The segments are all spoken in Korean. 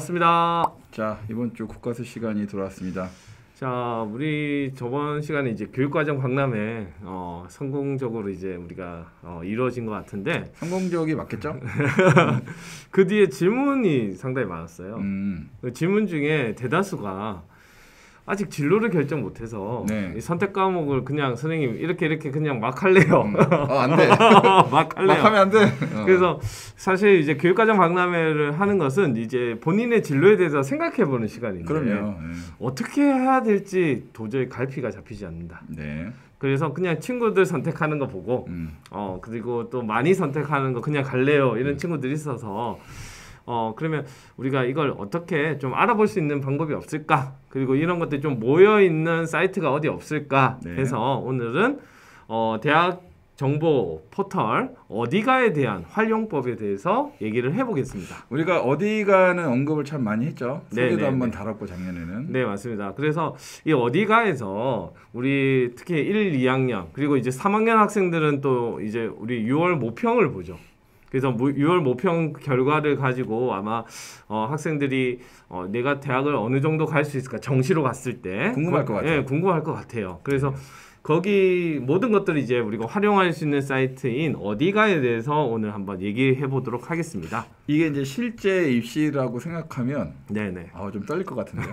반갑습니다. 자, 이번 주 국가수 시간이 돌아왔습니다. 자, 우리 저번 시간에 이제 교육과정 박람회 성공적으로 이제 우리가 이루어진 것 같은데 성공적이 맞겠죠? 그 뒤에 질문이 상당히 많았어요. 그 질문 중에 대다수가 아직 진로를 결정 못해서 네. 이 선택 과목을 그냥 선생님 이렇게 그냥 막 할래요. 안 돼. 막 할래요. 막 하면 안 돼. 그래서 사실 이제 교육과정 박람회를 하는 것은 이제 본인의 진로에 대해서 생각해보는 시간인데 그럼요. 어떻게 해야 될지 도저히 갈피가 잡히지 않는다. 네. 그래서 그냥 친구들 선택하는 거 보고 그리고 또 많이 선택하는 거 그냥 갈래요 이런 친구들이 있어서 그러면 우리가 이걸 어떻게 좀 알아볼 수 있는 방법이 없을까? 그리고 이런 것들이 좀 모여 있는 사이트가 어디 없을까? 네. 해서 오늘은 대학 정보 포털 어디가에 대한 활용법에 대해서 얘기를 해보겠습니다. 우리가 어디가는 언급을 참 많이 했죠. 소개도 네네네. 한번 다뤘고 작년에는. 네, 맞습니다. 그래서 이 어디가에서 우리 특히 1, 2학년 그리고 이제 3학년 학생들은 또 이제 우리 6월 모평을 보죠. 그래서 6월 모평 결과를 가지고 아마 학생들이 내가 대학을 어느 정도 갈 수 있을까 정시로 갔을 때 궁금할 것 같아요. 네, 궁금할 것 같아요. 그래서 거기 모든 것들을 이제 우리가 활용할 수 있는 사이트인 어디가에 대해서 오늘 한번 얘기해 보도록 하겠습니다. 이게 이제 실제 입시라고 생각하면 네네. 좀 떨릴 것 같은데요.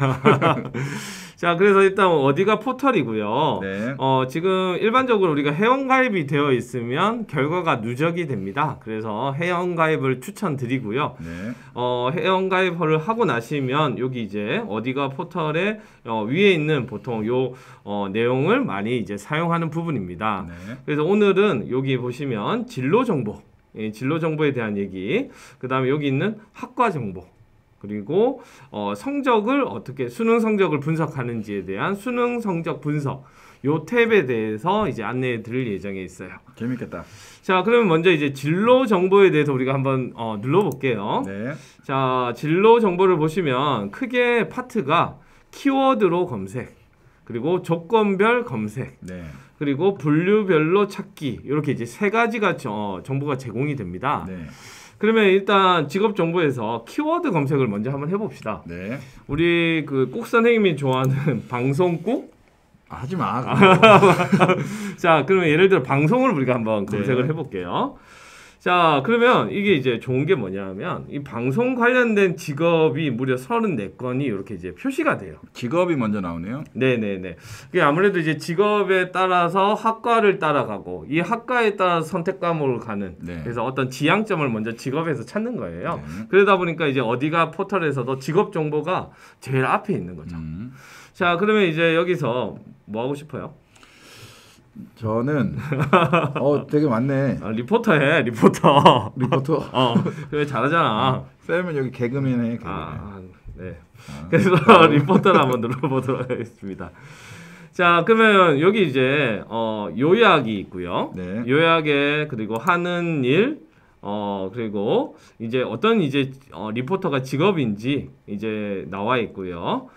자, 그래서 일단 어디가 포털이고요. 네. 지금 일반적으로 우리가 회원가입이 되어 있으면 결과가 누적이 됩니다. 그래서 회원가입을 추천드리고요. 네. 회원가입을 하고 나시면 여기 이제 어디가 포털에 위에 있는 보통 요 내용을 많이 이제 사용하는 부분입니다. 네. 그래서 오늘은 여기 보시면 진로 정보, 진로 정보에 대한 얘기, 그 다음에 여기 있는 학과 정보, 그리고 성적을 어떻게 수능 성적을 분석하는지에 대한 수능 성적 분석 요 탭에 대해서 이제 안내해 드릴 예정에 있어요. 재밌겠다. 자, 그러면 먼저 이제 진로 정보에 대해서 우리가 한번 눌러볼게요. 네. 자, 진로 정보를 보시면 크게 파트가 키워드로 검색, 그리고 조건별 검색, 네. 그리고 분류별로 찾기 이렇게 이제 세 가지가 정보가 제공이 됩니다. 네. 그러면 일단 직업 정보에서 키워드 검색을 먼저 한번 해봅시다. 네. 우리 그 꼭 선생님이 좋아하는 방송국? 하지 마. 자, 그러면 예를 들어 방송을 우리가 한번 네. 검색을 해볼게요. 자, 그러면 이게 이제 좋은 게 뭐냐면 이 방송 관련된 직업이 무려 34건이 이렇게 이제 표시가 돼요. 직업이 먼저 나오네요. 네네네. 그게 아무래도 이제 직업에 따라서 학과를 따라가고 이 학과에 따라서 선택 과목을 가는 네. 그래서 어떤 지향점을 먼저 직업에서 찾는 거예요. 네. 그러다 보니까 이제 어디가 포털에서도 직업 정보가 제일 앞에 있는 거죠. 자, 그러면 이제 여기서 뭐 하고 싶어요? 저는 되게 많네. 리포터 해, 리포터. 리포터. 그래 잘하잖아. 쌤은 여기 개그맨에 네. 그래서 리포터를 한번 눌러보도록 하겠습니다. 자, 그러면 여기 이제 요약이 있고요. 네. 요약에 그리고 하는 일, 그리고 이제 어떤 이제 리포터가 직업인지 이제 나와 있고요.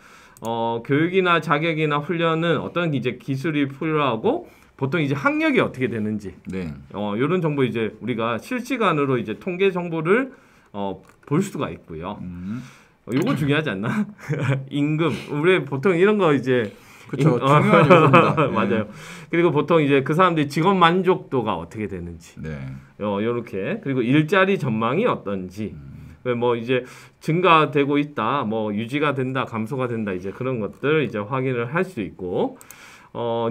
교육이나 자격이나 훈련은 어떤 이제 기술이 필요하고 보통 이제 학력이 어떻게 되는지 네. 이런 정보 이제 우리가 실시간으로 이제 통계 정보를 볼 수가 있고요. 요거 중요하지 않나? 임금. 우리 보통 이런 거 이제 그렇죠. 중요한 요소입니다. 맞아요. 그리고 보통 이제 그 사람들이 직업 만족도가 어떻게 되는지. 네. 요렇게. 그리고 일자리 전망이 어떤지. 뭐 이제 증가되고 있다, 뭐 유지가 된다, 감소가 된다, 이제 그런 것들 이제 확인을 할 수 있고,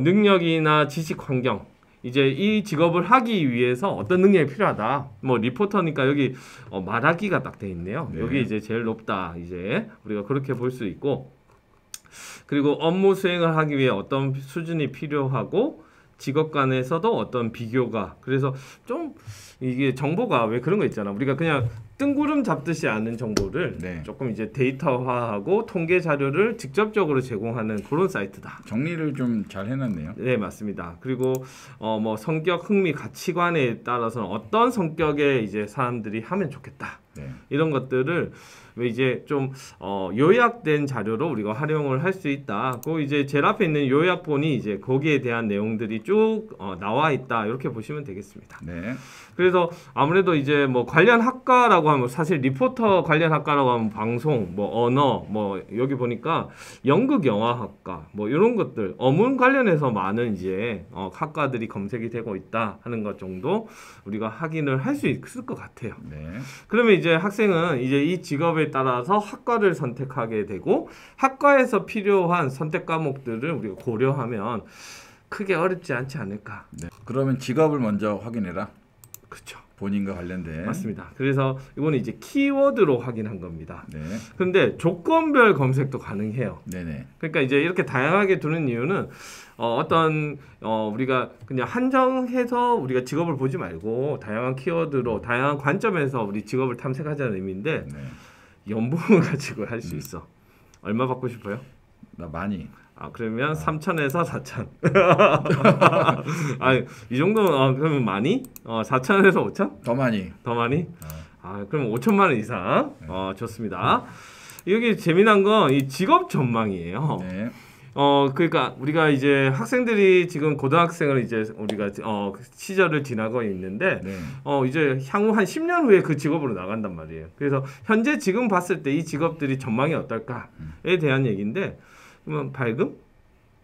능력이나 지식 환경, 이제 이 직업을 하기 위해서 어떤 능력이 필요하다. 뭐 리포터니까 여기 말하기가 딱 돼 있네요. 네. 여기 이제 제일 높다, 이제 우리가 그렇게 볼 수 있고, 그리고 업무 수행을 하기 위해 어떤 수준이 필요하고. 직업 간에서도 어떤 비교가 그래서 좀 이게 정보가 왜 그런 거 있잖아. 우리가 그냥 뜬구름 잡듯이 아는 정보를 네. 조금 이제 데이터화하고 통계 자료를 직접적으로 제공하는 그런 사이트다. 정리를 좀 잘 해놨네요. 네, 맞습니다. 그리고 뭐 성격, 흥미, 가치관에 따라서는 어떤 성격의 이제 사람들이 하면 좋겠다. 네. 이런 것들을 왜 이제 좀 요약된 자료로 우리가 활용을 할 수 있다. 그 이제 제일 앞에 있는 요약본이 이제 거기에 대한 내용들이 쭉 나와 있다. 이렇게 보시면 되겠습니다. 네. 그래서 아무래도 이제 뭐 관련 학과라고 하면 사실 리포터 관련 학과라고 하면 방송, 뭐 언어, 뭐 여기 보니까 연극 영화학과 뭐 이런 것들 어문 관련해서 많은 이제 학과들이 검색이 되고 있다 하는 것 정도 우리가 확인을 할 수 있을 것 같아요. 네. 그러면 이제 학생은 이제 이 직업에 따라서 학과를 선택하게 되고 학과에서 필요한 선택 과목들을 우리가 고려하면 크게 어렵지 않지 않을까. 네. 그러면 직업을 먼저 확인해라. 그렇죠. 본인과 관련된. 맞습니다. 그래서 이거는 이제 키워드로 확인한 겁니다. 네. 근데 조건별 검색도 가능해요. 네네. 그러니까 이제 이렇게 다양하게 두는 이유는 우리가 그냥 한정해서 우리가 직업을 보지 말고 다양한 키워드로 다양한 관점에서 우리 직업을 탐색하자는 의미인데 네. 연봉을 가지고 할 수 있어. 얼마 받고 싶어요? 나 많이. 그러면 3천에서 4천. 이 정도면 그러면 많이? 4천에서 5천? 더 많이. 더 많이? 그럼 5천만 원 이상. 좋습니다. 여기 재미난 건 이 직업 전망이에요. 네. 그러니까 우리가 이제 학생들이 지금 고등학생을 이제 우리가 시절을 지나고 있는데 네. 이제 향후 한 10년 후에 그 직업으로 나간단 말이에요. 그래서 현재 지금 봤을 때 이 직업들이 전망이 어떨까에 대한 얘기인데 그러면 밝음?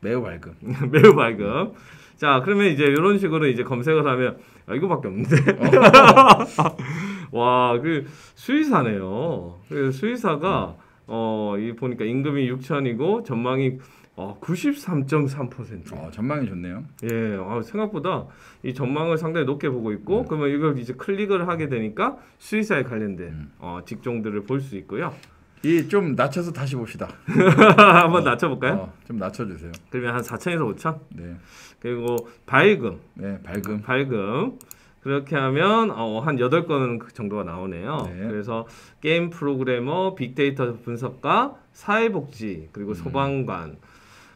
매우 밝음. 매우 밝음. 자, 그러면 이제 이런 식으로 이제 검색을 하면 이거밖에 없는데. 와, 그 수의사네요. 그 수의사가 이 보니까 임금이 6천이고 전망이 93.3%. 전망이 좋네요. 예, 생각보다 이 전망을 상당히 높게 보고 있고, 그러면 이걸 이제 클릭을 하게 되니까 수의사에 관련된 직종들을 볼 수 있고요. 이 좀 낮춰서 다시 봅시다. 한번 낮춰볼까요? 좀 낮춰주세요. 그러면 한 4천에서 5천? 네. 그리고 밝음. 네, 밝음. 밝음. 그렇게 하면 한 8건 정도가 나오네요. 네. 그래서 게임 프로그래머, 빅데이터 분석가, 사회복지, 그리고 소방관,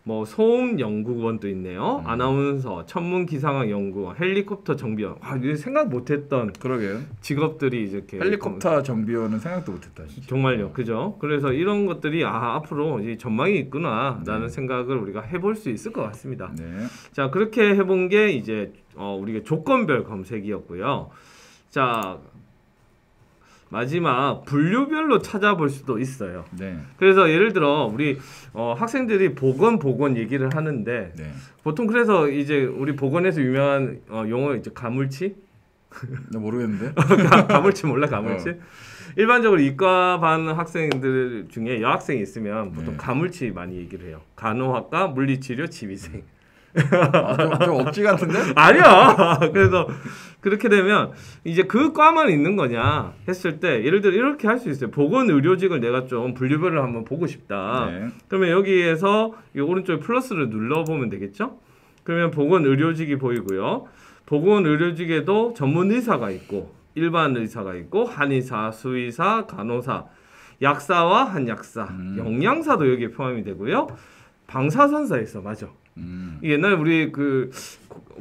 뭐 소음 연구원도 있네요. 아나운서, 천문 기상학 연구원, 헬리콥터 정비원. 이거 생각 못했던 그러게요. 직업들이 이렇게 헬리콥터 정비원은 생각도 못했다. 진짜. 정말요, 그죠? 그래서 이런 것들이 앞으로 이 전망이 있구나라는 생각을 우리가 해볼 수 있을 것 같습니다. 네. 자, 그렇게 해본 게 이제 우리가 조건별 검색이었고요. 자, 마지막 분류별로 찾아볼 수도 있어요. 네. 그래서 예를 들어 우리 학생들이 보건 얘기를 하는데 네. 보통 그래서 이제 우리 보건에서 유명한 용어 이제 가물치? 나 모르겠는데. 가물치 몰라 가물치? 일반적으로 이과반 학생들 중에 여학생이 있으면 보통 가물치 많이 얘기를 해요. 간호학과, 물리치료, 지휘생. 좀 억지 같은데? 아니야. 그래서 그렇게 되면 이제 그 과만 있는 거냐 했을 때 예를 들어 이렇게 할 수 있어요. 보건의료직을 내가 좀 분류별로 한번 보고 싶다. 네. 그러면 여기에서 이 오른쪽에 플러스를 눌러보면 되겠죠? 그러면 보건의료직이 보이고요. 보건의료직에도 전문의사가 있고 일반 의사가 있고 한의사, 수의사, 간호사, 약사와 한약사, 영양사도 여기에 포함이 되고요. 방사선사 있어. 맞아. 옛날에 우리 그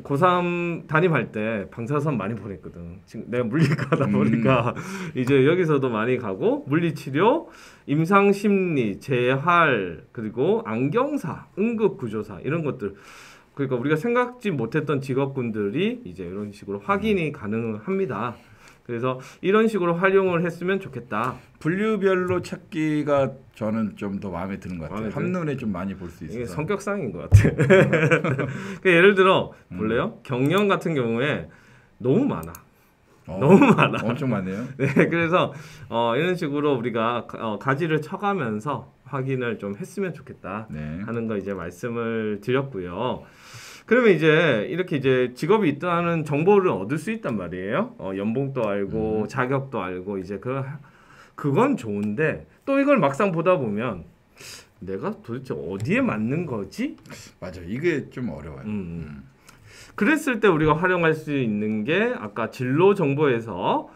고3 담임할 때 방사선 많이 보냈거든. 지금 내가 물리과다 보니까 이제 여기서도 많이 가고 물리치료, 임상심리, 재활 그리고 안경사, 응급구조사 이런 것들. 그러니까 우리가 생각지 못했던 직업군들이 이제 이런 식으로 확인이 가능합니다. 그래서 이런 식으로 활용을 했으면 좋겠다. 분류별로 찾기가 저는 좀 더 마음에 드는 것 같아요. 한눈에 좀 많이 볼 수 있어서. 이게 성격상인 것 같아. 그러니까 예를 들어 볼래요? 경영 같은 경우에 너무 많아. 너무 많아. 엄청 많네요. 네, 그래서 이런 식으로 우리가 가지를 쳐가면서 확인을 좀 했으면 좋겠다 하는 거 이제 말씀을 드렸고요. 그러면 이제 이렇게 이제 직업이 있다는 정보를 얻을 수 있단 말이에요. 연봉도 알고 자격도 알고 이제 그건 좋은데 또 이걸 막상 보다 보면 내가 도대체 어디에 맞는 거지? 맞아, 이게 좀 어려워요. 그랬을 때 우리가 활용할 수 있는 게 아까 진로 정보에서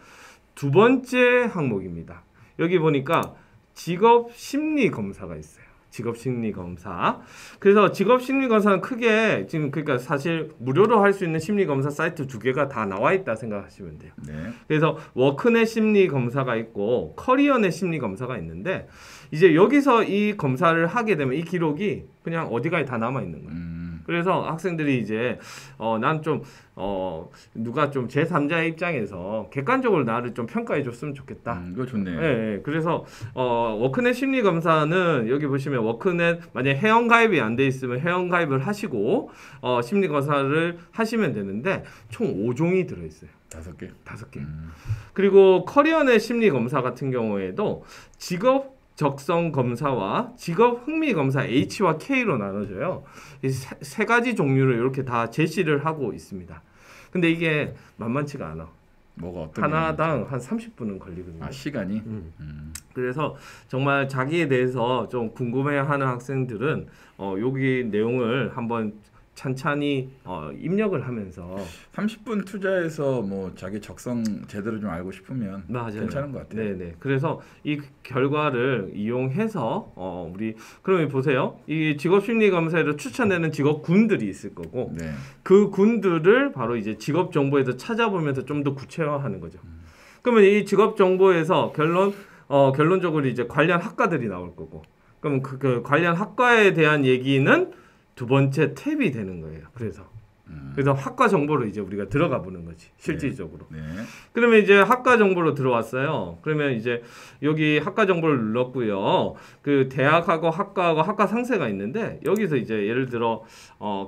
두 번째 항목입니다. 여기 보니까 직업 심리 검사가 있어요. 직업심리검사. 그래서 직업심리검사는 크게 지금 그러니까 사실 무료로 할 수 있는 심리검사 사이트 2개가 다 나와 있다 생각하시면 돼요. 네. 그래서 워크넷 심리검사가 있고 커리어넷 심리검사가 있는데 이제 여기서 이 검사를 하게 되면 이 기록이 그냥 어디가에 다 남아 있는 거예요. 그래서 학생들이 이제 난 좀 누가 좀 제3자의 입장에서 객관적으로 나를 좀 평가해 줬으면 좋겠다. 이거 좋네요. 네, 그래서 워크넷 심리 검사는 여기 보시면 워크넷 만약에 회원 가입이 안 돼 있으면 회원 가입을 하시고 심리 검사를 하시면 되는데 총 5종이 들어 있어요. 5개. 5개. 그리고 커리어넷 심리 검사 같은 경우에도 직업 적성 검사와 직업 흥미 검사 H와 K로 나눠져요. 이 세 가지 종류를 이렇게 다 제시를 하고 있습니다. 근데 이게 만만치가 않아. 뭐가 어떤 하나당 한 30분은 걸리거든요. 아, 시간이? 그래서 정말 자기에 대해서 좀 궁금해하는 학생들은 여기 내용을 한번 찬찬히 입력을 하면서 30분 투자해서 뭐 자기 적성 제대로 좀 알고 싶으면 맞아요. 괜찮은 것 같아요. 네네. 그래서 이 결과를 이용해서 우리 그러면 보세요. 이 직업심리검사에도 추천되는 직업군들이 있을 거고 네. 그 군들을 바로 이제 직업정보에서 찾아보면서 좀 더 구체화하는 거죠. 그러면 이 직업정보에서 결론적으로 이제 관련 학과들이 나올 거고 그럼 그 관련 학과에 대한 얘기는 두 번째 탭이 되는 거예요. 그래서 학과 정보로 이제 우리가 들어가 보는 거지 실질적으로. 네. 그러면 이제 학과 정보로 들어왔어요. 그러면 이제 여기 학과 정보를 눌렀고요. 그 대학하고 학과하고 학과 상세가 있는데 여기서 이제 예를 들어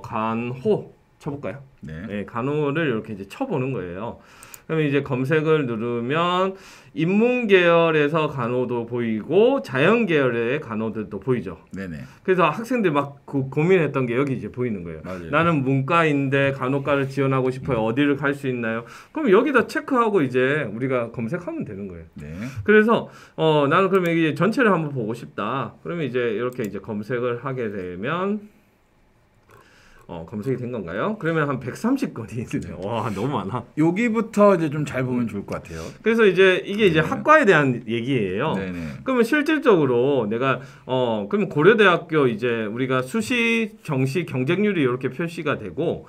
간호 쳐볼까요? 네. 네, 간호를 이렇게 이제 쳐보는 거예요. 그러면 이제 검색을 누르면 인문 계열에서 간호도 보이고 자연 계열의 간호들도 보이죠. 네네. 그래서 학생들 막 고민했던 게 여기 이제 보이는 거예요. 맞아요. 나는 문과인데 간호과를 지원하고 싶어요. 어디를 갈 수 있나요? 그럼 여기다 체크하고 이제 우리가 검색하면 되는 거예요. 네. 그래서 나는 그러면 이게 전체를 한번 보고 싶다. 그러면 이제 이렇게 이제 검색을 하게 되면 검색이 된 건가요? 그러면 한 130건이 있네요. 와, 너무 많아. 여기부터 이제 좀 잘 보면 좋을 것 같아요. 그래서 이제 이게 이제 학과에 대한 얘기예요. 네네. 그러면 실질적으로 내가 그러면 고려대학교 이제 우리가 수시, 정시 경쟁률이 이렇게 표시가 되고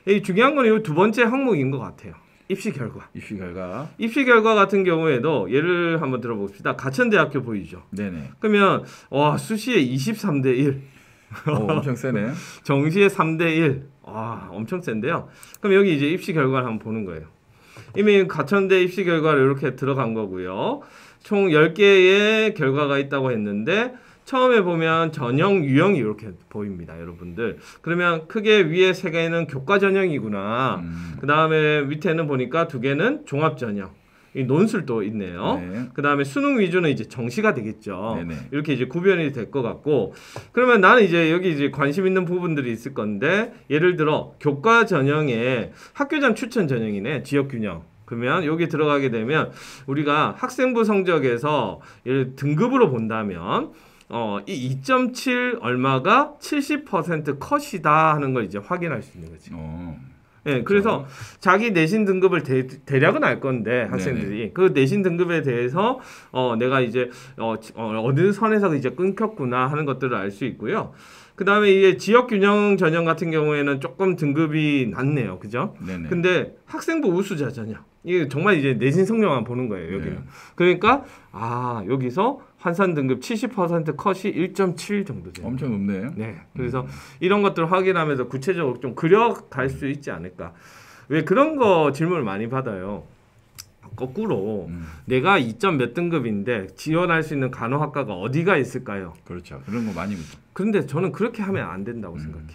이 중요한 건 이 두 번째 항목인 것 같아요. 입시 결과. 입시 결과. 입시 결과 같은 경우에도 예를 한번 들어봅시다. 가천대학교 보이죠. 네네. 그러면 수시에 23대 1. 엄청 세네. 정시에 3대 1. 엄청 센데요. 그럼 여기 이제 입시 결과를 한번 보는 거예요. 이미 가천대 입시 결과를 이렇게 들어간 거고요. 총 10개의 결과가 있다고 했는데 처음에 보면 전형, 유형이 이렇게 보입니다, 여러분들. 그러면 크게 위에 3개는 교과 전형이구나. 그 다음에 밑에는 보니까 2개는 종합 전형. 이 논술도 있네요. 네. 그 다음에 수능 위주는 이제 정시가 되겠죠. 네네. 이렇게 이제 구별이 될 것 같고, 그러면 나는 이제 여기 이제 관심 있는 부분들이 있을 건데, 예를 들어 교과 전형에 학교장 추천 전형이네, 지역 균형. 그러면 여기 들어가게 되면 우리가 학생부 성적에서 예를 등급으로 본다면 이 2.7 얼마가 70% 컷이다 하는 걸 이제 확인할 수 있는 거지. 네, 그래서 자기 내신 등급을 대략은 알 건데 학생들이 네네. 그 내신 등급에 대해서 내가 이제 어느 선에서 이제 끊겼구나 하는 것들을 알 수 있고요. 그 다음에 이게 지역균형 전형 같은 경우에는 조금 등급이 낮네요, 그죠? 네네. 근데 학생부 우수자 전형 이게 정말 이제 내신 성적만 보는 거예요, 여기는. 네. 그러니까 여기서 환산 등급 70% 컷이 1.7 정도 돼요. 엄청 높네요. 네. 그래서 이런 것들을 확인하면서 구체적으로 좀 그려갈 수 있지 않을까. 왜 그런 거 질문을 많이 받아요. 거꾸로 내가 2점 몇 등급인데 지원할 수 있는 간호학과가 어디가 있을까요? 그렇죠. 그런 거 많이 묻죠. 그런데 저는 그렇게 하면 안 된다고 생각해.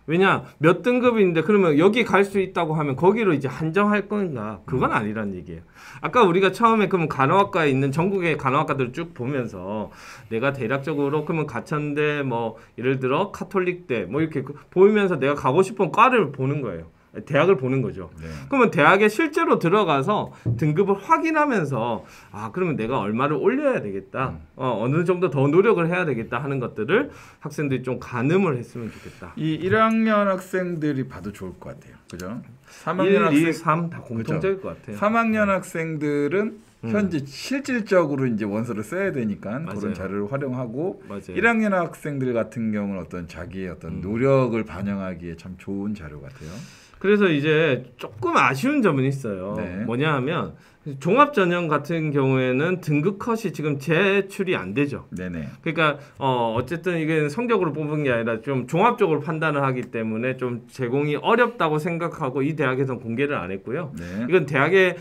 왜냐 몇 등급인데 그러면 여기 갈 수 있다고 하면 거기로 이제 한정할 건가? 그건 아니란 얘기예요. 아까 우리가 처음에 그러면 간호학과에 있는 전국의 간호학과들을 쭉 보면서 내가 대략적으로 그러면 가천대 뭐 예를 들어 카톨릭대 뭐 이렇게 보이면서 내가 가고 싶은 과를 보는 거예요. 대학을 보는 거죠. 네. 그러면 대학에 실제로 들어가서 등급을 확인하면서 그러면 내가 얼마를 올려야 되겠다. 어느 정도 더 노력을 해야 되겠다 하는 것들을 학생들이 좀 가늠을 했으면 좋겠다. 이 1학년 학생들이 봐도 좋을 것 같아요. 그죠? 3학년 1, 2, 3 다 공통적일 것 같아요. 3학년 학생들은 현재 실질적으로 이제 원서를 써야 되니까 맞아요. 그런 자료를 활용하고 맞아요. 1학년 학생들 같은 경우는 어떤 자기의 어떤 노력을 반영하기에 참 좋은 자료 같아요. 그래서 이제 조금 아쉬운 점은 있어요. 네. 뭐냐 하면 종합전형 같은 경우에는 등급 컷이 지금 제출이 안 되죠. 네네. 그러니까 어쨌든 이게 성적으로 뽑은 게 아니라 좀 종합적으로 판단을 하기 때문에 좀 제공이 어렵다고 생각하고 이 대학에서는 공개를 안 했고요. 네. 이건 대학에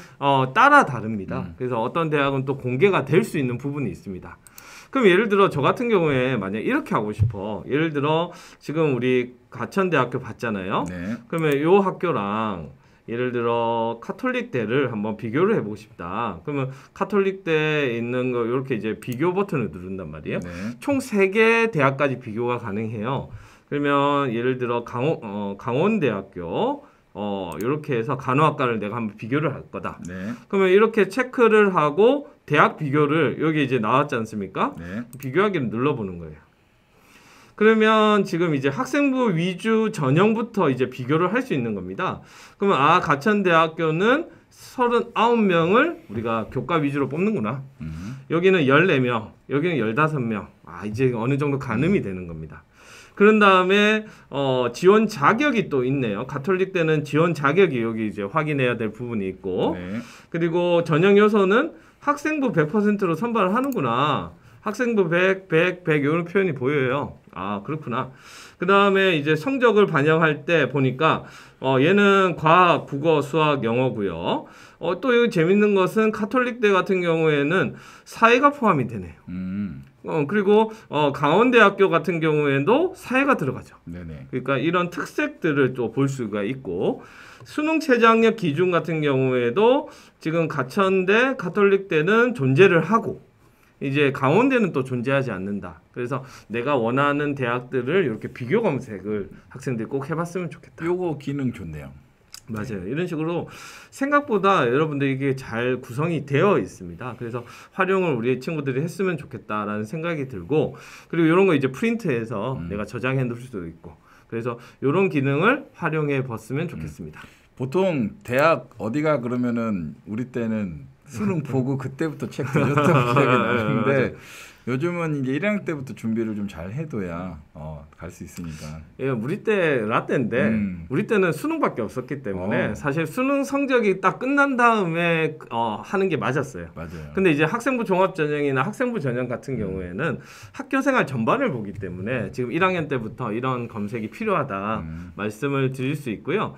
따라 다릅니다. 그래서 어떤 대학은 또 공개가 될 수 있는 부분이 있습니다. 그럼 예를 들어 저 같은 경우에 만약 이렇게 하고 싶어. 예를 들어 지금 우리 가천대학교 봤잖아요. 네. 그러면 요 학교랑 예를 들어 카톨릭대를 한번 비교를 해보고 싶다. 그러면 카톨릭대에 있는 거 이렇게 이제 비교 버튼을 누른단 말이에요. 네. 총 3개 대학까지 비교가 가능해요. 그러면 예를 들어 강원대학교 이렇게 해서 간호학과를 내가 한번 비교를 할 거다. 네. 그러면 이렇게 체크를 하고 대학 비교를 여기 이제 나왔지 않습니까? 네. 비교하기를 눌러보는 거예요. 그러면 지금 이제 학생부 위주 전형부터 이제 비교를 할 수 있는 겁니다. 그러면 가천대학교는 39명을 우리가 교과 위주로 뽑는구나. 여기는 14명, 여기는 15명. 이제 어느 정도 가늠이 되는 겁니다. 그런 다음에 지원 자격이 또 있네요. 가톨릭대는 지원 자격이 여기 이제 확인해야 될 부분이 있고, 네. 그리고 전형 요소는 학생부 100%로 선발을 하는구나. 학생부 100, 100, 100 이런 표현이 보여요. 그렇구나. 그 다음에 이제 성적을 반영할 때 보니까 얘는 과학, 국어, 수학, 영어고요. 또 여기 재밌는 것은 카톨릭대 같은 경우에는 사회가 포함이 되네요. 그리고 강원대학교 같은 경우에도 사회가 들어가죠. 네네. 그러니까 이런 특색들을 또 볼 수가 있고, 수능 최저학력 기준 같은 경우에도 지금 가천대, 가톨릭대는 존재를 하고 이제 강원대는 또 존재하지 않는다. 그래서 내가 원하는 대학들을 이렇게 비교 검색을 학생들이 꼭 해봤으면 좋겠다. 요거 기능 좋네요. 맞아요. 이런 식으로 생각보다 여러분들 이게 잘 구성이 되어 있습니다. 그래서 활용을 우리 친구들이 했으면 좋겠다라는 생각이 들고, 그리고 이런 거 이제 프린트해서 내가 저장해 놓을 수도 있고, 그래서 이런 기능을 활용해 봤으면 좋겠습니다. 보통 대학 어디가 그러면은 우리 때는 수능 보고 그때부터 책 들렸던 기억이 나는데 요즘은 이제 1학년 때부터 준비를 좀 잘 해둬야 갈 수 있으니까. 예, 우리 때 라떼인데 우리 때는 수능밖에 없었기 때문에 사실 수능 성적이 딱 끝난 다음에 하는 게 맞았어요. 맞아요. 근데 이제 학생부 종합 전형이나 학생부 전형 같은 경우에는 학교 생활 전반을 보기 때문에 지금 1학년 때부터 이런 검색이 필요하다 말씀을 드릴 수 있고요.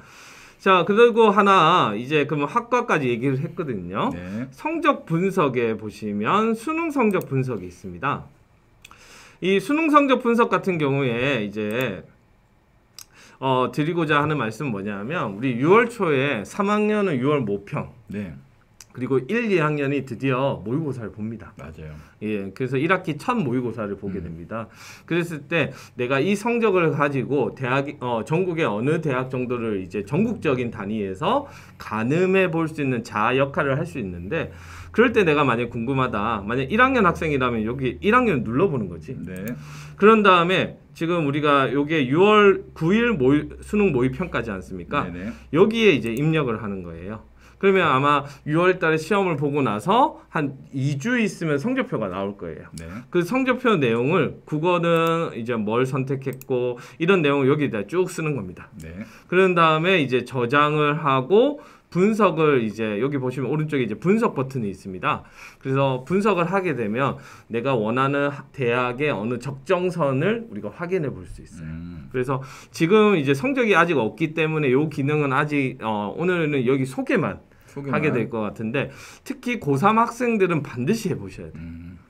자, 그리고 하나 이제 그럼 학과까지 얘기를 했거든요. 네. 성적 분석에 보시면 수능 성적 분석이 있습니다. 이 수능 성적 분석 같은 경우에 이제 드리고자 하는 말씀은 뭐냐면 우리 6월 초에 3학년은 6월 모평. 네. 그리고 1, 2학년이 드디어 모의고사를 봅니다. 맞아요. 예, 그래서 1학기 첫 모의고사를 보게 됩니다. 그랬을 때 내가 이 성적을 가지고 전국의 어느 대학 정도를 이제 전국적인 단위에서 가늠해 볼 수 있는 자아 역할을 할 수 있는데, 그럴 때 내가 만약 궁금하다. 만약 1학년 학생이라면 여기 1학년 눌러보는 거지. 네. 그런 다음에 지금 우리가 요게 6월 9일 수능 모의평가지 않습니까? 네네. 여기에 이제 입력을 하는 거예요. 그러면 아마 6월 달에 시험을 보고 나서 한 2주 있으면 성적표가 나올 거예요. 네. 그 성적표 내용을 국어는 이제 뭘 선택했고 이런 내용을 여기다 쭉 쓰는 겁니다. 네. 그런 다음에 이제 저장을 하고 분석을 이제 여기 보시면 오른쪽에 이제 분석 버튼이 있습니다. 그래서 분석을 하게 되면 내가 원하는 대학의 어느 적정선을 우리가 확인해 볼 수 있어요. 그래서 지금 이제 성적이 아직 없기 때문에 이 기능은 아직 오늘은 여기 소개만 하게 될 것 같은데, 특히 고3 학생들은 반드시 해보셔야 돼요.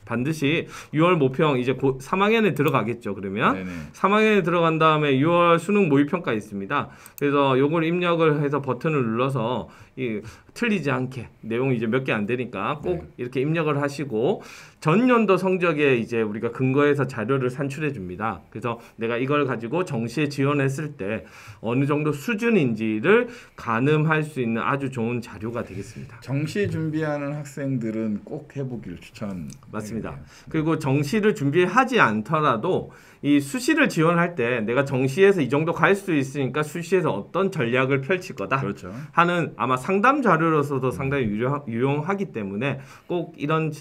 반드시 6월 모평 이제 곧 3학년에 들어가겠죠. 그러면 네네. 3학년에 들어간 다음에 6월 수능 모의평가 있습니다. 그래서 요걸 입력을 해서 버튼을 눌러서 이 틀리지 않게 내용이 이제 몇 개 안 되니까 꼭 네. 이렇게 입력을 하시고 전년도 성적에 이제 우리가 근거해서 자료를 산출해 줍니다. 그래서 내가 이걸 가지고 정시에 지원했을 때 어느 정도 수준인지를 가늠할 수 있는 아주 좋은 자료가 되겠습니다. 정시 준비하는 학생들은 꼭 해보기를 추천. 맞습니다. 그리고 정시를 준비하지 않더라도 이 수시를 지원할 때 내가 정시에서 이 정도 갈 수 있으니까 수시에서 어떤 전략을 펼칠 거다 그렇죠. 하는 아마 상담 자료로서도 상당히 유용하기 때문에 꼭 이런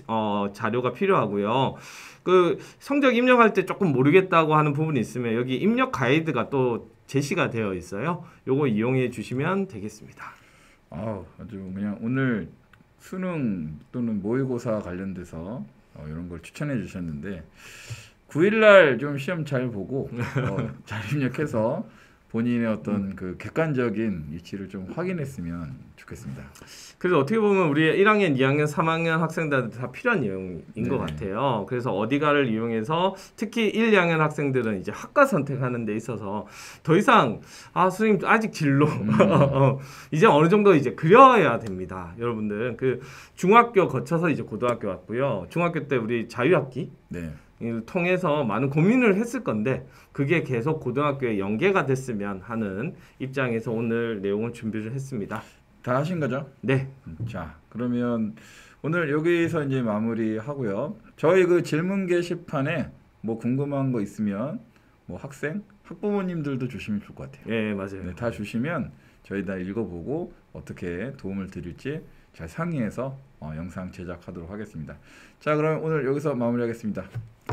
자료가 필요하고요. 그 성적 입력할 때 조금 모르겠다고 하는 부분이 있으면 여기 입력 가이드가 또 제시가 되어 있어요. 요거 이용해 주시면 되겠습니다. 아주 그냥 오늘 수능 또는 모의고사 관련돼서 이런 걸 추천해 주셨는데 9일날 좀 시험 잘 보고 잘 입력해서 본인의 어떤 그 객관적인 위치를 좀 확인했으면 좋겠습니다. 그래서 어떻게 보면 우리 1학년, 2학년, 3학년 학생들한테 다 필요한 내용인 것 네네. 같아요. 그래서 어디가를 이용해서 특히 1, 2학년 학생들은 이제 학과 선택하는 데 있어서 더 이상 선생님 아직 진로 이제 어느 정도 이제 그려야 됩니다. 여러분들 그 중학교 거쳐서 이제 고등학교 왔고요. 중학교 때 우리 자유학기 네. 을 통해서 많은 고민을 했을 건데 그게 계속 고등학교에 연계가 됐으면 하는 입장에서 오늘 내용을 준비를 했습니다. 다 하신 거죠? 네. 자, 그러면 오늘 여기서 이제 마무리하고요. 저희 그 질문 게시판에 뭐 궁금한 거 있으면 뭐 학부모님들도 주시면 좋을 것 같아요. 예, 맞아요. 네, 다 주시면 저희 다 읽어보고 어떻게 도움을 드릴지 잘 상의해서 영상 제작하도록 하겠습니다. 자, 그럼 오늘 여기서 마무리하겠습니다.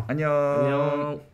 안녕. 안녕.